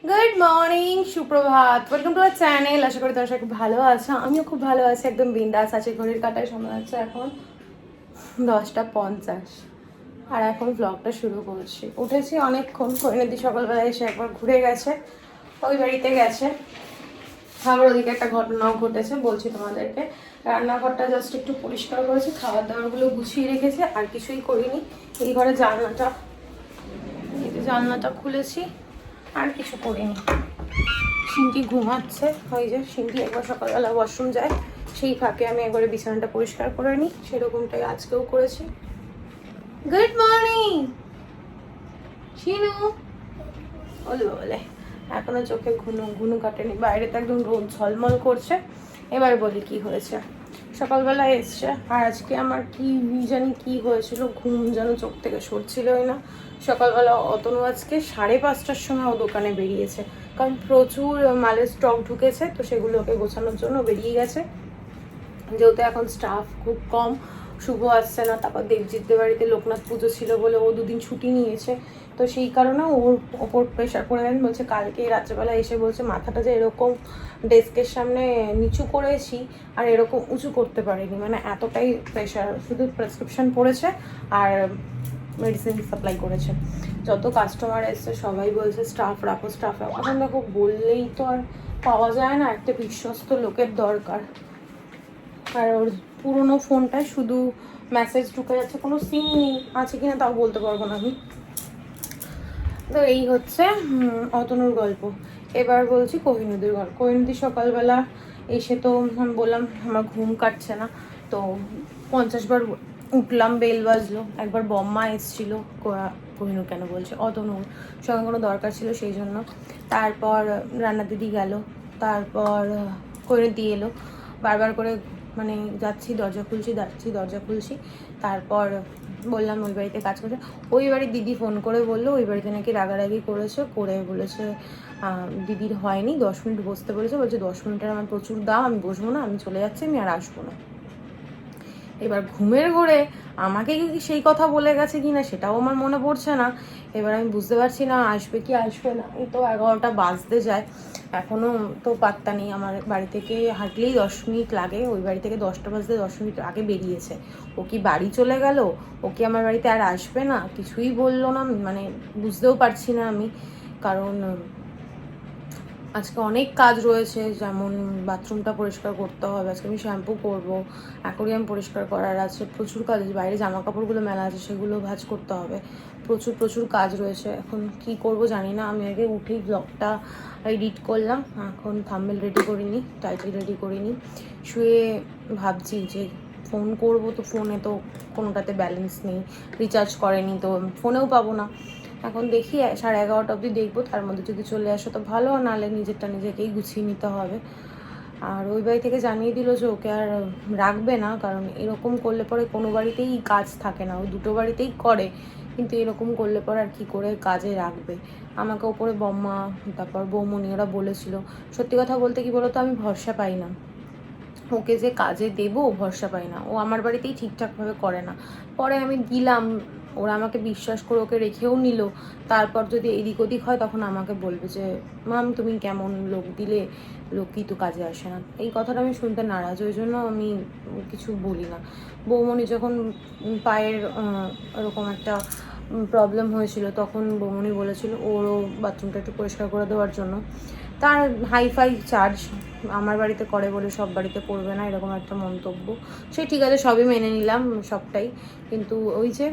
Good morning, সুপ্রভাত, welcome to R channel. আশা করি তোমরা খুব ভালো আছো। আমিও খুব ভালো আছি, একদম বিন্দাস আছে। ঘড়ির কাঁটায় সময় হচ্ছে এখন 10:50 আর এখন ব্লগটা শুরু করছি। উঠেছি অনেকক্ষণ, পরিণতি সকালবেলা এসে একবার ঘুরে গেছে, ওই বাড়িতে গেছে। আবার ওদিকে একটা ঘটনাও ঘটেছে, বলছি তোমাদেরকে। রান্নাঘরটা জাস্ট একটু পরিষ্কার করেছি, খাবার দাবারগুলো গুছিয়ে রেখেছে, আর কিছুই করিনি। এই ঘরে জানলাটা খুলেছি, আর কিছু করিনি। সিনটি ঘুমাচ্ছে, ওই যে সিনটি একবার সকালবেলা ওয়াশরুম যায়, সেই ফাঁকে আমি একবারে বিছানাটা পরিষ্কার করে নিই। সেরকমটাই আজকেও করেছি। গুড মর্নিং শিনু, বলবো বলে এখনো চোখে ঘুনু ঘুনু কাটেনি। বাইরে তো একদম রোদ ঝলমল করছে। এবার বলি কি হয়েছে। সকালবেলা এসছে, আর আজকে আমার কি জানি কি হয়েছিল, ঘুম যেন চোখ থেকে সরছিলই না। সকালবেলা অতনু আজকে 5:30টার সময় ও দোকানে বেরিয়েছে, কারণ প্রচুর মালের স্টক ঢুকেছে, তো সেগুলোকে গোছানোর জন্য বেরিয়ে গেছে। যেহেতু এখন স্টাফ খুব কম, শুভ আসছে না, তারপর দেবজিৎদের বাড়িতে লোকনাথ পুজো ছিল বলে ও 2 দিন ছুটি নিয়েছে, তো সেই কারণে ওর ওপর প্রেশার পড়ে গেছে। বলছে কালকে রাত্রেবেলা এসে বলছে মাথাটা যে এরকম ডেস্কের সামনে নিচু করেছি আর এরকম উঁচু করতে পারিনি, মানে এতটাই প্রেশার। শুধু প্রেসক্রিপশন পড়েছে আর মেডিসিন সাপ্লাই করেছে। যত কাস্টমার এসছে সবাই বলছে স্টাফ রাখো, স্টাফ রাখো। এখন দেখো বললেই তো আর পাওয়া যায় না, একটা বিশ্বস্ত লোকের দরকার। আর ওর পুরোনো ফোনটায় শুধু মেসেজ ঢুকে যাচ্ছে, কোনো সিম নেই, আছে কিনা তাও বলতে পারবো না আমি। তো এই হচ্ছে অতনুর গল্প। এবার বলছি কোহিনুদির গল্প। কোহিনুদি সকালবেলা এসে তো আমি বললাম আমার ঘুম কাটছে না, তো 50 বার উঠলাম, বেল বাজলো। একবার বম্মা এসেছিলো, কোহিনুর কেন বলছে, অতনুর সঙ্গে কোনো দরকার ছিল সেই জন্য। তারপর রান্না দিদি গেল, তারপর কোহিনুদি এলো। বারবার করে মানে যাচ্ছি দরজা খুলছি। তারপর বললাম ওই বাড়িতে কাজ করছে। ওই বাড়ির দিদি ফোন করে বললো ওই বাড়িতে নাকি রাগারাগি করেছে, করে বলেছে দিদির হয়নি, 10 মিনিট বসতে বলেছে। বলছে 10 মিনিটের আমার প্রচুর দাম, আমি বসবো না, আমি চলে যাচ্ছি, আমি আর আসবো না। এবার ঘুমের ঘোরে আমাকে কি সেই কথা বলে গেছে কি না সেটাও আমার মনে পড়ছে না। এবার আমি বুঝতে পারছি না আসবে কি আসবে না। এই তো 11টা বাজতে যায়, এখনও তো পাত্তা নেই। আমার বাড়ি থেকে হাঁটলেই 10 মিনিট লাগে, ওই বাড়ি থেকে 10টা বাজতে 10 মিনিট আগে বেরিয়েছে। ও কি বাড়ি চলে গেল, ও কি আমার বাড়িতে আর আসবে না, কিছুই বললো না। মানে বুঝতেও পারছি না আমি, কারণ আজকে অনেক কাজ রয়েছে। যেমন বাথরুমটা পরিষ্কার করতে হবে, আজকে আমি শ্যাম্পু করবো, অ্যাকোরিয়াম পরিষ্কার করার আছে, প্রচুর কাজ আছে। বাইরে জামা কাপড়গুলো মেলা আছে, সেগুলো ভাঁজ করতে হবে। প্রচুর প্রচুর কাজ রয়েছে। এখন কি করব জানি না। আমি আগে উঠেই ব্লগটা এডিট করলাম, এখন থাম্বনেল রেডি করিনি, টাইটেল রেডি করিনি। শুয়ে ভাবছি যে ফোন করব, তো ফোনে তো কোনোটাতে ব্যালেন্স নেই, রিচার্জ করেনি, তো ফোনেও পাবো না। এখন দেখি 11:30 অবধি দেখবো, তার মধ্যে যদি চলে আসো তো ভালো, নাহলে নিজেরটা নিজেকেই গুছিয়ে নিতে হবে। আর ওই বাড়ি থেকে জানিয়ে দিল যে ওকে আর রাখবে না, কারণ এরকম করলে পরে কোনো বাড়িতেই কাজ থাকে না। ওই 2টো বাড়িতেই করে, কিন্তু এরকম করলে পরে আর কি করে কাজে রাখবে। আমাকে ওপরে বম্মা, তারপর বৌমনি ওরা বলেছিল। সত্যি কথা বলতে কি বলতো, আমি ভরসা পাই না ওকে যে কাজে দেবো, ভরসা পাই না। ও আমার বাড়িতেই ঠিকঠাকভাবে করে না। পরে আমি দিলাম, ওরা আমাকে বিশ্বাস করে ওকে রেখেও নিল। তারপর যদি এদিক ওদিক হয় তখন আমাকে বলবে যে মাম তুমি কেমন লোক দিলে, লোকই তো কাজে আসে না। এই কথাটা আমি শুনতে নারাজ, ওই জন্য আমি কিছু বলি না। বৌমনি যখন পায়ের এরকম একটা প্রবলেম হয়েছিল, তখন বৌমনি বলেছিল ওরও বাথরুমটা একটু পরিষ্কার করে দেওয়ার জন্য। তার হাইফাই চার্জ, আমার বাড়িতে করে বলে সব বাড়িতে করবে না, এরকম একটা মন্তব্য। সে ঠিক আছে, সবই মেনে নিলাম সবটাই, কিন্তু ওই যে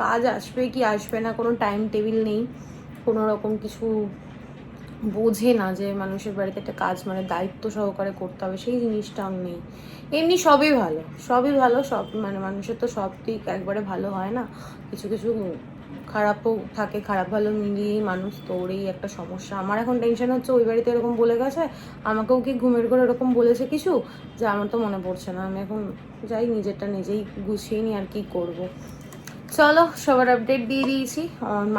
কাজ আসবে কি আসবে না কোনো টাইম টেবিল নেই, কোনো রকম কিছু বোঝে না যে মানুষের বাড়িতে একটা কাজ মানে দায়িত্ব সহকারে করতে হবে, সেই জিনিসটাও নেই। এমনি সবই ভালো, সবই ভালো, সব মানে মানুষের তো সব দিক একবারে ভালো হয় না, কিছু কিছু খারাপও থাকে, খারাপ ভালো মিলিয়েই মানুষ। তো ওরই একটা সমস্যা। আমার এখন টেনশন হচ্ছে ওই বাড়িতে এরকম বলে গেছে, আমাকেও কি ঘুমের ঘরে এরকম বলেছে কিছু, যে আমার তো মনে পড়ছে না। আমি এখন যাই নিজেরটা নিজেই গুছিয়ে নিই, আর কি করব। চলো, সবার আপডেট দিয়ে দিয়েছি।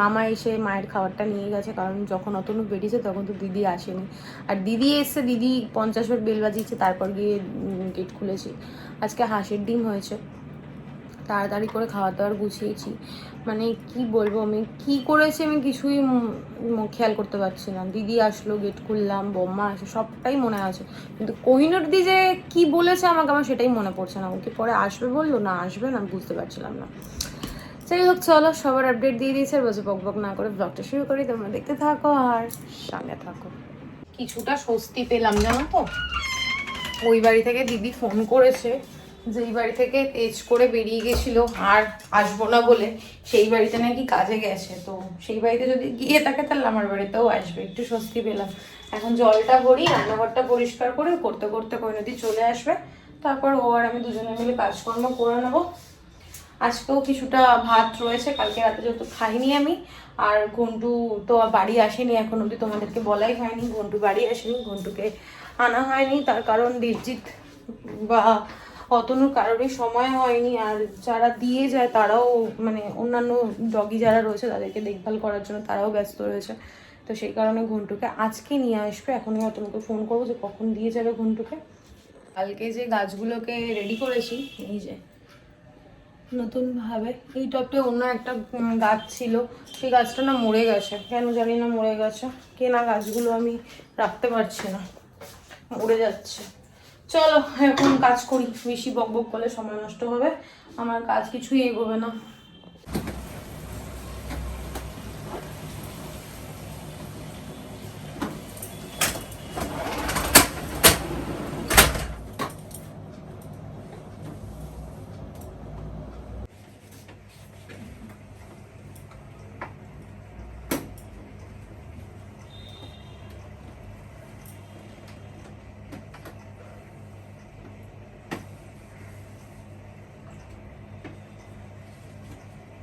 মামা এসে মায়ের খাবারটা নিয়ে গেছে, কারণ যখন অতনু বেরিয়েছে তখন তো দিদি আসেনি। আর দিদি এসছে, দিদি 50 বার বেল বাজিয়েছে, তারপর গিয়ে গেট খুলেছি। আজকে হাঁসের ডিম হয়েছে, তাড়াতাড়ি করে খাওয়া দাওয়ার গুছিয়েছি। মানে কি বলবো, আমি কি করেছি আমি কিছুই খেয়াল করতে পারছি না। দিদি আসলো, গেট খুললাম, বোম্মা আসে, সবটাই মনে আছে, কিন্তু কোহিনুর দি যে কি বলেছে আমাকে, আমার সেটাই মনে পড়ছে না। ওকে পরে আসবে বললো, না আসবে না, বুঝতে পারছিলাম না। যাই হোক, চলো, সবার আপডেট দিয়ে দিয়েছে, বসে বক বক না করে ব্লগটা শুরু করি। তোমরা দেখতে থাকো আর সঙ্গে থাকো। কিছুটা স্বস্তি পেলাম জানো তো, ওই বাড়ি থেকে দিদি ফোন করেছে যে এই বাড়ি থেকে তেজ করে বেরিয়ে গেছিলো আর আসবো না বলে, সেই বাড়িতে নাকি কাজে গেছে। তো সেই বাড়িতে যদি গিয়ে থাকে তাহলে আমার বাড়িতেও আসবে, একটু স্বস্তি পেলাম। এখন জলটা ভরি, রান্নাঘরটা পরিষ্কার করে করতে করতে কোহিনুর চলে আসবে, তারপর ও আর আমি দুজনে মিলে কাজকর্ম করে নেবো। আজকেও কিছুটা ভাত রয়েছে, কালকে রাতে যেহেতু খাইনি আমি। আর ঘন্টু তো বাড়ি আসেনি এখন অবধি, তোমাদেরকে বলাই হয়নি ঘন্টু বাড়ি আসেনি, ঘন্টুকে আনা হয়নি। তার কারণ দেবজিৎ বা অতনুর কারোরই সময় হয়নি, আর যারা দিয়ে যায় তারাও মানে অন্যান্য ডগি যারা রয়েছে তাদেরকে দেখভাল করার জন্য তারাও ব্যস্ত রয়েছে। তো সেই কারণে ঘন্টুকে আজকে নিয়ে আসবে। এখনই অতনুকে ফোন করবো যে কখন দিয়ে যাবে ঘন্টুকে। কালকে যে গাছগুলোকে রেডি করেছি, এই যে নতুনভাবে এই টপটা অন্য একটা গাছ ছিল, সেই গাছটা না মরে গেছে, কেন জানি না মরে গেছে। কেনা গাছগুলো আমি রাখতে পারছি না, মরে যাচ্ছে। চলো এখন কাজ করি, বেশি বক বক করলে সময় নষ্ট হবে, আমার কাজ কিছুই এগোবে না।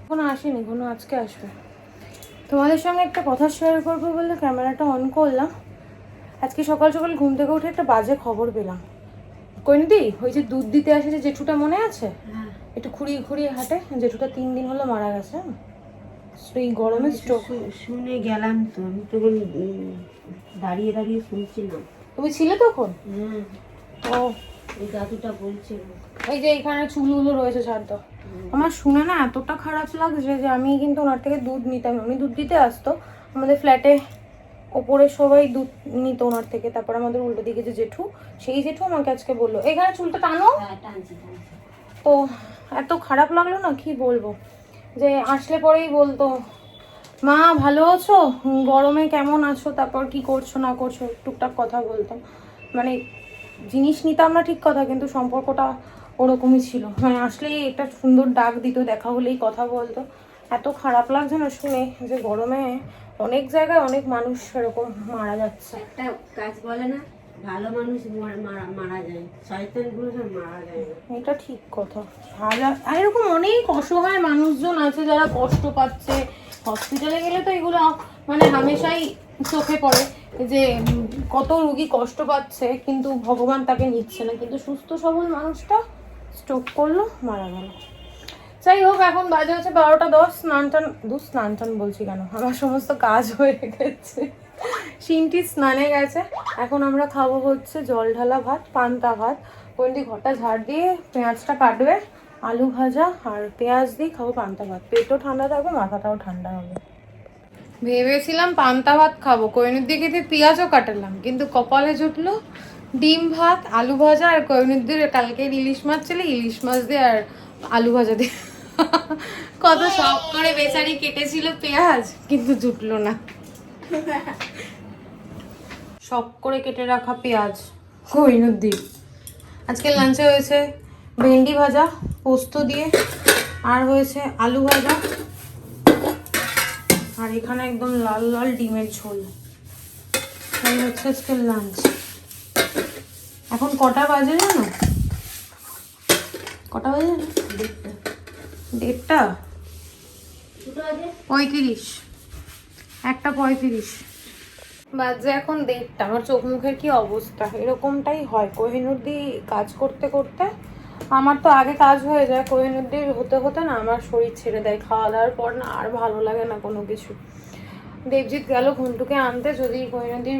এখনো আসেনি, কোনো আজকে আসবে। তোমাদের সঙ্গে একটা কথা শেয়ার করবো বলে ক্যামেরাটা অন করলাম। আজকে সকাল সকাল ঘুম থেকে উঠে একটা বাজে খবর পেলাম। কৈনদি, ওই যে দুধ দিতে আসে যে জেঠুটা মনে আছে, একটু খুঁড়িয়ে খুঁড়িয়ে হাঁটে, জেঠুটা 3 দিন হলো মারা গেছে। সেই গরমে স্ট্রোক। শুনে গেলাম তো, আমি তখন দাঁড়িয়ে দাঁড়িয়ে শুনছিলাম। তুমি ছিলে তখন? ও, ওই দাদুটা বলছিল এই যে এখানে চুলগুলো রয়েছে, ছাড় দাও। আমার শুনে না এতটা খারাপ লাগছে যে আমি কিন্তু ওনার থেকে দুধ নিতাম, উনি দুধ দিতে আসতো আমাদের ফ্ল্যাটে, ওপরে সবাই দুধ নিত ওনার থেকে। তারপর আমাদের উল্টো দিকে যে জেঠু, সেই জেঠু আমাকে আজকে বললো এখানে চুলটা টানো। তো এত খারাপ লাগলো না, কি বলবো, যে আসলে পরেই বলতো মা ভালো আছো, গরমে কেমন আছো, তারপর কি করছো না করছো, টুকটাক কথা বলতাম। মানে জিনিস নিতাম না ঠিক কথা, কিন্তু সম্পর্কটা ওরকমই ছিল। মানে আসলেই একটা সুন্দর ডাক দিত, দেখা হলেই কথা বলতো। এত খারাপ লাগছে না শুনে যে গরমে অনেক জায়গায় অনেক মানুষ এরকম মারা যাচ্ছে। একটা কাজ বলে না, ভালো মানুষ মারা যায়, শয়তানগুলো সব মারা যায় না। এটা ঠিক কথা। আর এরকম অনেক অসহায় মানুষজন আছে যারা কষ্ট পাচ্ছে। হসপিটালে গেলে তো এগুলো মানে হামেশাই চোখে পড়ে যে কত রোগী কষ্ট পাচ্ছে, কিন্তু ভগবান তাকে নিচ্ছে না। কিন্তু সুস্থ সবল মানুষটা স্ট্রোক করলো, মারা গেল। যাই হোক, এখন বাজে হচ্ছে 12টা 10। স্নান টান বলছি কেন, আমার সমস্ত কাজ হয়ে গেছে। সিনটি স্নানে গেছে। এখন আমরা খাবো হচ্ছে জল ঢালা ভাত, পান্তা ভাত। কোনটি ঘরটা ঝাড় দিয়ে পেঁয়াজটা কাটবে, আলু ভাজা আর পেঁয়াজ দিয়ে খাবো পান্তা ভাত। পেটও ঠান্ডা থাকবে, মাথাটাও ঠান্ডা হবে। ভেবেছিলাম পান্তা ভাত খাবো, কোহিনুর দিকে দিয়ে পেঁয়াজও কাটালাম, কিন্তু কপালে জুটলো ডিম ভাত, আলু ভাজা, আর কোহিনুর দিয়ে কালকে ইলিশ মাছ ছিল, ইলিশ মাছ দিয়ে আর আলু ভাজা দিয়ে কত শখ করে বেচারি কেটেছিল পেঁয়াজ, কিন্তু জুটলো না। শখ করে কেটে রাখা পেঁয়াজ কোহিনুর দিয়ে। আজকে লাঞ্চে হয়েছে ভেন্ডি ভাজা পোস্ত দিয়ে, আর হয়েছে আলু ভাজা, আর এখানে একদম লাল লাল ডিমের ঝোল। এই হচ্ছে আজকে লাঞ্চ। এখন কটা বাজে জানো? কটা বাজে জানো? 1:30, 35, 1:35 বাজে এখন 1:30। আমার চোখ মুখের কি অবস্থা, এরকমটাই হয় কোহিনুর দি কাজ করতে করতে। আমার তো আগে কাজ হয়ে যায়, কোহিনুর দি হতে হতে না আমার শরীর ছেড়ে দেয়, খাওয়া দাওয়ার পর না আর ভালো লাগে না কোনো কিছু। দেবজিৎ গেল ঘন্টুকে আনতে, যদি কোহিনুর দির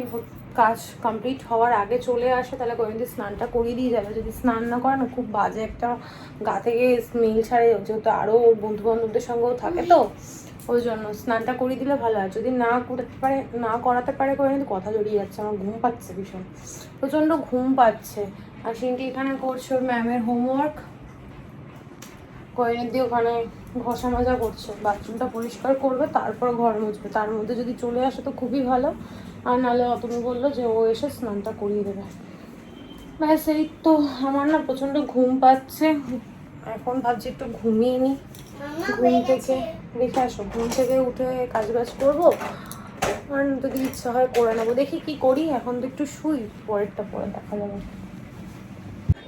কাজ কমপ্লিট হওয়ার আগে চলে আসে তাহলে কোয়েন্দি স্নানটা করিয়ে দিয়ে যাবে। যদি স্নান না করে না খুব বাজে একটা গা থেকে স্মেল ছাড়ে, যেহেতু আরও বন্ধু বান্ধবদের সঙ্গেও থাকে তো ওই জন্য স্নানটা করিয়ে দিলে ভালো হয়। যদি না করাতে পারে কোয়েন্দি কথা জড়িয়ে যাচ্ছে, আমার ঘুম পাচ্ছে ভীষণ, প্রচণ্ড ঘুম পাচ্ছে। আর সিনটি এখানে করছে ওর ম্যামের হোমওয়ার্ক, কোয়েন্দি ওখানে ঘষা মাজা করছে, বাথরুমটা পরিষ্কার করবে তারপর ঘর মুছবে। তার মধ্যে যদি চলে আসে তো খুবই ভালো, আর নাহলে অতনু বললো যে ও এসে স্নানটা করিয়ে দেবে। ব্যাস এই তো। আমার না প্রচণ্ড ঘুম পাচ্ছে, এখন ভাবছি একটু ঘুমিয়ে নিই। ঘুম থেকে রেখে আসো, ঘুম থেকে উঠে কাজ বাজ করবো, আর যদি ইচ্ছা হয় করে নেবো, দেখি কি করি। এখন তো একটু শুই, পরেরটা পরে দেখা যাবে।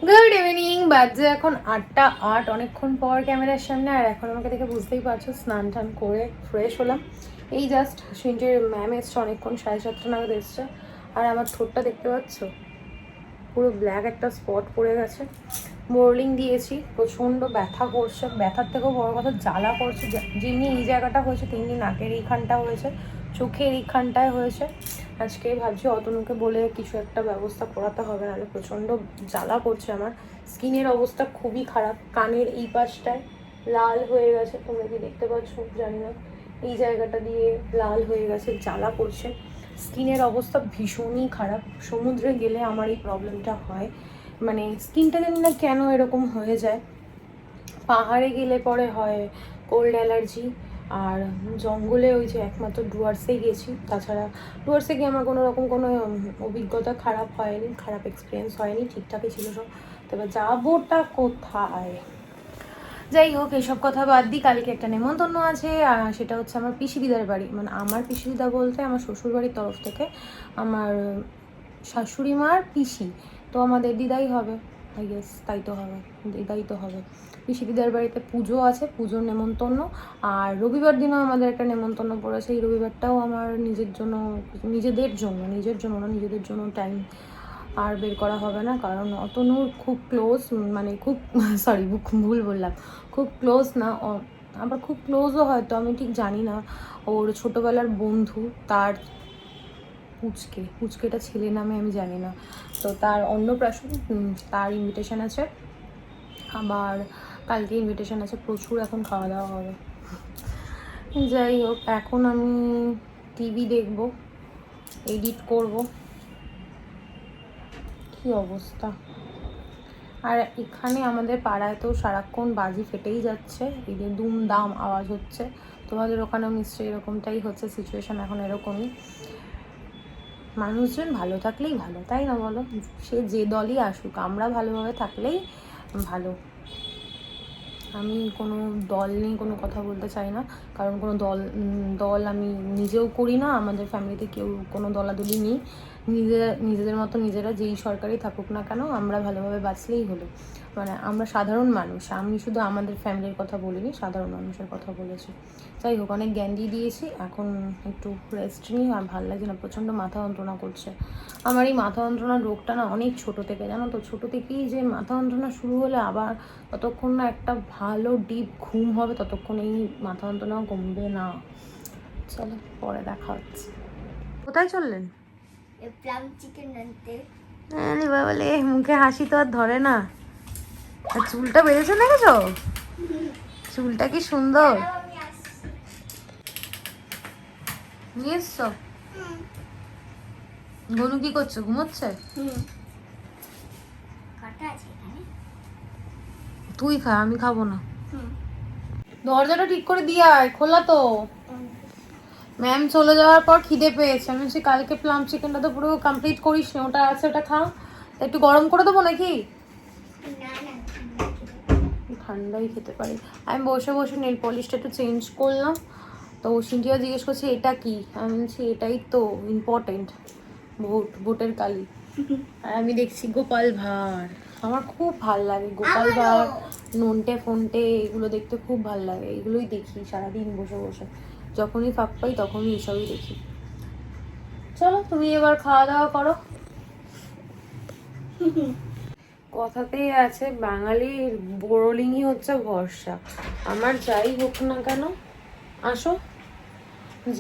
গুড ইভিনিং, বাজে এখন 8টা 8, অনেকক্ষণ পর ক্যামেরার সামনে। আর এখন আমাকে দেখে বুঝতেই পারছো স্নান টান করে ফ্রেশ হলাম। এই জাস্ট সিনটির ম্যাম এসছে অনেকক্ষণ, 7:30 নাগাদ এসছে। আর আমার ঠোঁটটা দেখতে পাচ্ছ পুরো ব্ল্যাক একটা স্পট পড়ে গেছে। বোরলিং দিয়েছি, প্রচণ্ড ব্যথা করছে, ব্যথার থেকেও বড় কথা জ্বালা করছে। যেমনি এই জায়গাটা হয়েছে তেমনি নাকের এইখানটা হয়েছে, চোখের এইখানটায় হয়েছে। আজকে ভাবছি অতনুকে বলে কিছু একটা ব্যবস্থা করাতে হবে, নাহলে প্রচণ্ড জ্বালা করছে। আমার স্কিনের অবস্থা খুবই খারাপ, কানের এই পাশটায় লাল হয়ে গেছে, তোমরা কি দেখতে পাচ্ছ জানি না, এই জায়গাটা দিয়ে লাল হয়ে গেছে, জ্বালা করছে। স্কিনের অবস্থা ভীষণই খারাপ। সমুদ্রে গেলে আমার এই প্রবলেমটা হয়, মানে স্কিনটা জানি না কেন এরকম হয়ে যায়। পাহাড়ে গেলে পরে হয় কোল্ড অ্যালার্জি, আর জঙ্গলে ওই যে একমাত্র ডুয়ার্সে গেছি, তাছাড়া ডুয়ার্সে গিয়ে আমার কোনো রকম কোনো অভিজ্ঞতা খারাপ হয়নি, খারাপ এক্সপিরিয়েন্স হয়নি, ঠিকঠাকই ছিল সব। তবে যাবোটা কোথায়? যাই হোক, এসব কথা বাদ দিই। কালকে একটা নেমন্তন্ন আছে, সেটা হচ্ছে আমার পিসি দিদার বাড়ি। মানে আমার পিসি দিদা বলতে আমার শ্বশুর বাড়ির তরফ থেকে আমার শাশুড়ি মার পিসি, তো আমাদের দিদাই হবে, আই গেস, তাই তো হবে, দিদাই তো হবে। পিসি দিদার বাড়িতে পুজো আছে, পুজোর নেমন্তন্ন। আর রবিবার দিনও আমাদের একটা নেমন্তন্ন পড়েছে। এই রবিবারটাও আমার নিজের জন্য নিজেদের জন্য টাইম আর বের করা হবে না, কারণ অতনুর খুব ক্লোজ, মানে খুব সরি ভুল বললাম, খুব ক্লোজ না, আবার খুব ক্লোজও হয়তো, আমি ঠিক জানি না। ওর ছোটোবেলার বন্ধু, তার পুচকেটা ছেলে নামে আমি জানি না, তো তার অন্নপ্রাশন, তার ইনভিটেশন আছে। আবার কালকে ইনভিটেশন আছে, প্রচুর এখন খাওয়া দাওয়া হবে। যাই হোক, এখন আমি টিভি দেখব, এডিট করব, কি অবস্থা। আর এখানে আমাদের পাড়ায় তো সারাক্ষণ বাজি ফেটেই যাচ্ছে, এই যে দুমদাম আওয়াজ হচ্ছে। তোমাদের ওখানেও নিশ্চয়ই এরকমটাই হচ্ছে, সিচুয়েশান এখন এরকমই। মানুষজন ভালো থাকলেই ভালো, তাই না বলো? সে যে দলই আসুক, আমরা ভালোভাবে থাকলেই ভালো। আমি কোনো দল নিয়ে কোনো কথা বলতে চাই না, কারণ কোনো দল আমি নিজেও করি না, আমাদের ফ্যামিলিতে কেউ কোনো দলাদলি নেই। নিজেদের মতো নিজেরা যেই সরকারই থাকুক না কেন, আমরা ভালোভাবে বাঁচলেই হলো। মানে আমরা সাধারণ মানুষ, আমি শুধু আমাদের ফ্যামিলির কথা বলিনি, সাধারণ মানুষের কথা বলেছি। যাই হোক, অনেক জ্ঞান দিয়েছি, এখন একটু রেস্ট নিই। আর ভালো লাগছে না, প্রচণ্ড মাথা যন্ত্রণা করছে। আমার এই মাথা যন্ত্রণার রোগটা না অনেক ছোটো থেকে, জানো তো, ছোটো থেকেই যে মাথা যন্ত্রণা শুরু হলে আবার ততক্ষণ না একটা ভালো ডিপ ঘুম হবে, ততক্ষণ এই মাথা যন্ত্রণাও কমবে না। চলো পরে দেখা হচ্ছে। কোথায় চললেন? প্লাম চিকেন আনতে। বলে মুখে হাসি তো আর ধরে না। আর চুলটা বেড়েছে দেখেছো? চুলটা কি সুন্দর নিয়ে এসছো। গনু কি করছো, ঘুমোচ্ছে? কাটা আছে এখানে। তুই খা, আমি খাবো না। দরজাটা ঠিক করে দিয়ে আয়, খোলা তো। ম্যাম চলে যাওয়ার পর খিদে পেয়েছে, আমি বলছি কালকে প্লাম চিকেনটা তো পুরো কমপ্লিট করিস না, ওটা আছে ওটা খা। একটু গরম করে দেবো নাকি? না না, ঠান্ডাই খেতে পারি। আমি বসে বসে নেল পলিশটা একটু চেঞ্জ করলাম, তো সিন্টিয়া জিজ্ঞেস করছে এটা কি, আমি বলছি এটাই তো ইম্পর্টেন্ট, ভোটের কালি। আর আমি দেখছি গোপাল ভাঁড়, আমার খুব ভাল লাগে গোপাল ভাঁড়, নন্টে ফন্টে, এগুলো দেখতে খুব ভাল লাগে, এগুলোই দেখি সারাদিন বসে বসে, যখনই ফাঁক পাই তখনই এসবই দেখি। চলো তুমি এবার খাওয়া দাওয়া করো। কথাতেই আছে, বাঙালির বোরলিংই হচ্ছে ভরসা। আমার যাই হোক না কেন, আসো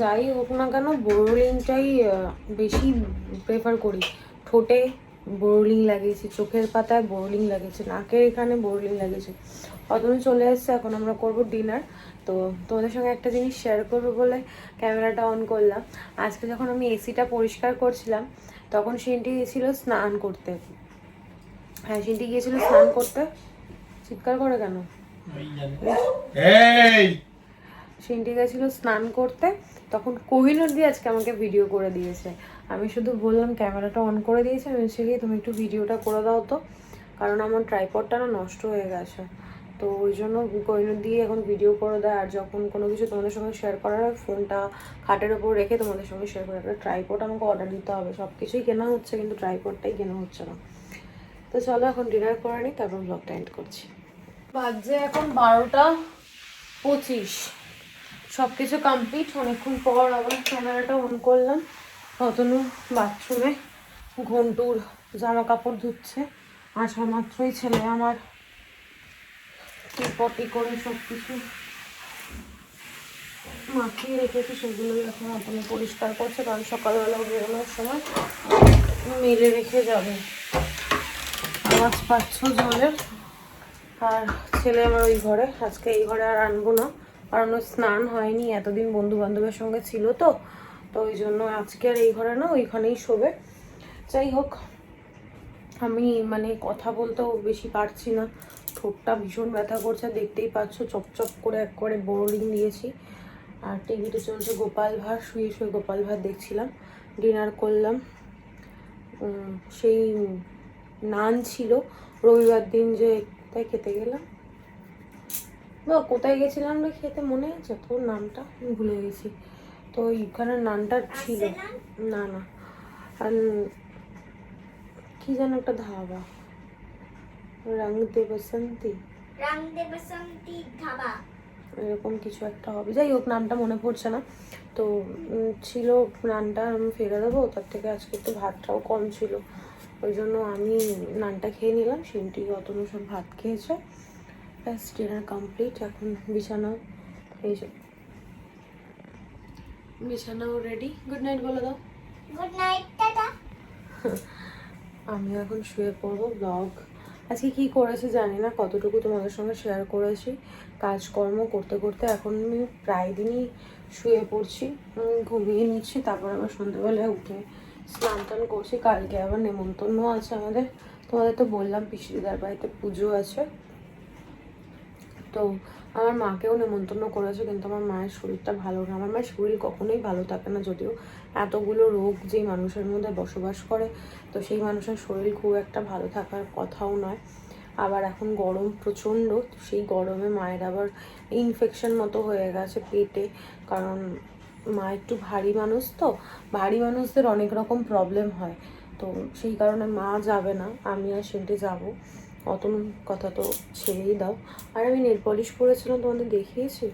যাই হোক না কেন বোরোলিনটাই বেশি প্রেফার করি। ঠোঁটে বোরোলিন লাগিয়েছি, চোখের পাতায় বোরোলিন লাগিয়েছি, নাকের এখানে বোরোলিন লাগিয়েছি। অতনু চলে এসছে, এখন আমরা করব ডিনার। তো তোমাদের সঙ্গে একটা জিনিস শেয়ার করবো বলে ক্যামেরাটা অন করলাম। আজকে যখন আমি এসিটা পরিষ্কার করছিলাম তখন সিনটি গিয়েছিল স্নান করতে। হ্যাঁ, সিনটি গিয়েছিল স্নান করতে। চিৎকার করে কেন? সিনটি গেছিল স্নান করতে, তখন কোহিনুর দিয়ে আজকে আমাকে ভিডিও করে দিয়েছে। আমি শুধু বললাম ক্যামেরাটা অন করে দিয়েছে, আমি বলছি গিয়ে তুমি একটু ভিডিওটা করে দাও তো, কারণ আমার ট্রাইপডটা না নষ্ট হয়ে গেছে। তো ওই জন্য কোহিনুর দিয়ে এখন ভিডিও করে দেয়। আর যখন কোনো কিছু তোমাদের সঙ্গে শেয়ার করার হয় ফোনটা খাটের ওপর রেখে তোমাদের সঙ্গে শেয়ার করে। একটা ট্রাইপড আমাকে অর্ডার দিতে হবে। সব কিছুই কেনা হচ্ছে কিন্তু ট্রাইপডটাই কেনা হচ্ছে না। তো চলো এখন ডিনার করে নিই, তারপর ব্লগটা এন্ড করছি। বাজে এখন 12:25। সব কিছু কমপ্লিট। অনেকক্ষণ পর আবার ক্যামেরাটা অন করলাম। অতনু বাথরুমে ঘন্টুর জামা কাপড় ধুচ্ছে। আসা মাত্রই ছেলে আমার পটি করে সব কিছু মাখিয়ে রেখেছে, সেগুলোই এখন অতনু পরিষ্কার করছে, কারণ সকালবেলা বেরোনোর সময় মেলে রেখে যাবে। আওয়াজ পাচ্ছ জলের। আর ছেলে আমার ওই ঘরে, আজকে এই ঘরে আর আনবো না, কারণ ওর স্নান হয়নি। এতদিন বন্ধু বান্ধবের সঙ্গে ছিল তো ওই জন্য আজকে আর এই ঘরে না, ওইখানেই শোবে। যাই হোক, আমি মানে কথা বলতেও বেশি পারছি না, ঠোঁটটা ভীষণ ব্যথা করছে, দেখতেই পাচ্ছ। চপচপ করে একবারে বোরোলিন দিয়েছি। আর টিভিতে চলছে গোপাল ভাঁড়, শুয়ে শুয়ে গোপাল ভাঁড় দেখছিলাম। ডিনার করলাম, সেই নান ছিল রবিবার দিন যে তাই খেতে গেলাম। কোথায় গেছিলাম রে খেতে, মনে আছে তোর? নামটা আমি ভুলে গেছি। তো ওইখানে নানটা ছিল না না, আর কি যেন একটা ধাবা, রং দে বসন্তি ধাবা এরকম কিছু একটা হবে। যাই হোক, নামটা মনে পড়ছে না। তো ছিল নানটা আমি ফেলে দেবো, তার থেকে আজকে একটু ভাতটাও কম ছিল, ওই জন্য আমি নানটা খেয়ে নিলাম। সিনটি অতনু সব ভাত খেয়েছে। ব্যাস, ডিনার কমপ্লিট। এখন বিছানাও, এই যে বিছানাও রেডি। গুড নাইট বলে দাও। Good night, tata. আমি এখন শুয়ে পড়বো। ব্লগ আজকে কি করেছি জানি না, কতটুকু তোমাদের সঙ্গে শেয়ার করেছি। কাজকর্ম করতে করতে এখন আমি প্রায় দিনই শুয়ে পড়ছি, ঘুমিয়ে নিচ্ছি, তারপর আবার সন্ধ্যেবেলায় উঠে স্নান টান করছি। কালকে আবার নেমন্তন্ন আছে আমাদের। তোমাদের তো বললাম পিসিদিদার বাড়িতে পুজো আছে, তো আমার মাকেও নেমন্তন্ন করেছে, কিন্তু আমার মায়ের শরীরটা ভালো না। আমার মায়ের শরীর কখনোই ভালো থাকে না, যদিও এতগুলো রোগ যেই মানুষের মধ্যে বসবাস করে, তো সেই মানুষের শরীর খুব একটা ভালো থাকার কথাও নয়। আবার এখন গরম প্রচণ্ড, সেই গরমে মায়ের আবার ইনফেকশন মতো হয়ে গেছে পেটে, কারণ মা একটু ভারী মানুষ, তো ভারী মানুষদের অনেক রকম প্রবলেম হয়। তো সেই কারণে মা যাবে না, আমি আর সেন্টে যাবো। অতন কথা তো ছেড়েই দাও। আর আমি নেল পলিশ করেছিলাম, তোমাদের দেখিয়েছি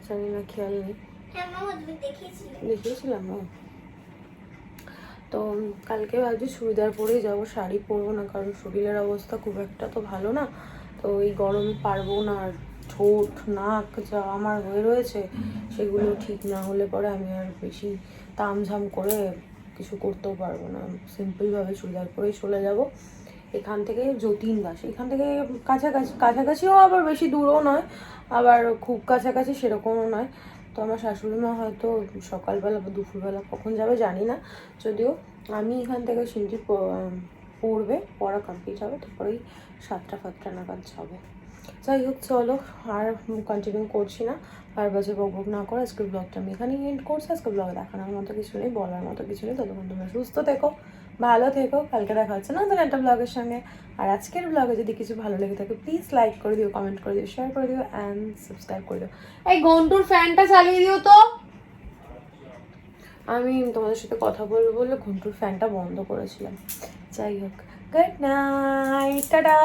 জানি না, খেয়াল নেই। হ্যাঁ মামা, তুমি দেখিয়েছিলাম। তো কালকে ভাবছি চুড়িদার পরেই যাবো, শাড়ি পরবো না, কারণ শরীরের অবস্থা খুব একটা তো ভালো না। তো এই গরমে পারবো না। আর ঠোঁট নাক যা আমার হয়ে রয়েছে, সেগুলো ঠিক না হলে পরে আমি আর বেশি তামঝাম করে কিছু করতেও পারবো না। সিম্পলভাবে চুড়িদার পরেই চলে যাব। এখান থেকে যতীন দাস, এখান থেকে কাছাকাছিও, আবার বেশি দূরও নয়, আবার খুব কাছাকাছি সেরকমও নয়। তো আমার শাশুড়ি মা হয়তো সকালবেলা বা দুপুরবেলা কখন যাবে জানি না, যদিও আমি এখান থেকে সিনটি পড়বে, পড়া কমপ্লিট হবে, তারপরেই 7টা নাগাদ যাবো। যাই হোক, চলো আর কন্টিনিউ করছি না, আর বাজে বকবক না করে আজকের ব্লগটা আমি এখানেই এন্ড করছি। আজকে ব্লগে দেখানোর মতো কিছু নেই, বলার মতো কিছু নেই। ততক্ষণ তোমরা সুস্থ থেকো, ভালো থেকো। কালকে দেখা হচ্ছে নতুন একটা ব্লগের সঙ্গে। আর আজকের ব্লগে যদি কিছু ভালো লেগে থাকে প্লিজ লাইক করে দিও, কমেন্ট করে দিও, শেয়ার করে দিও অ্যান্ড সাবস্ক্রাইব করে দিও। এই ঘন্টুর ফ্যানটা চালিয়ে দিও তো। আমি তোমাদের সাথে কথা বলবো বলে ঘন্টুর ফ্যানটা বন্ধ করেছিলাম। যাই হোক, গুড নাইট, টাটা।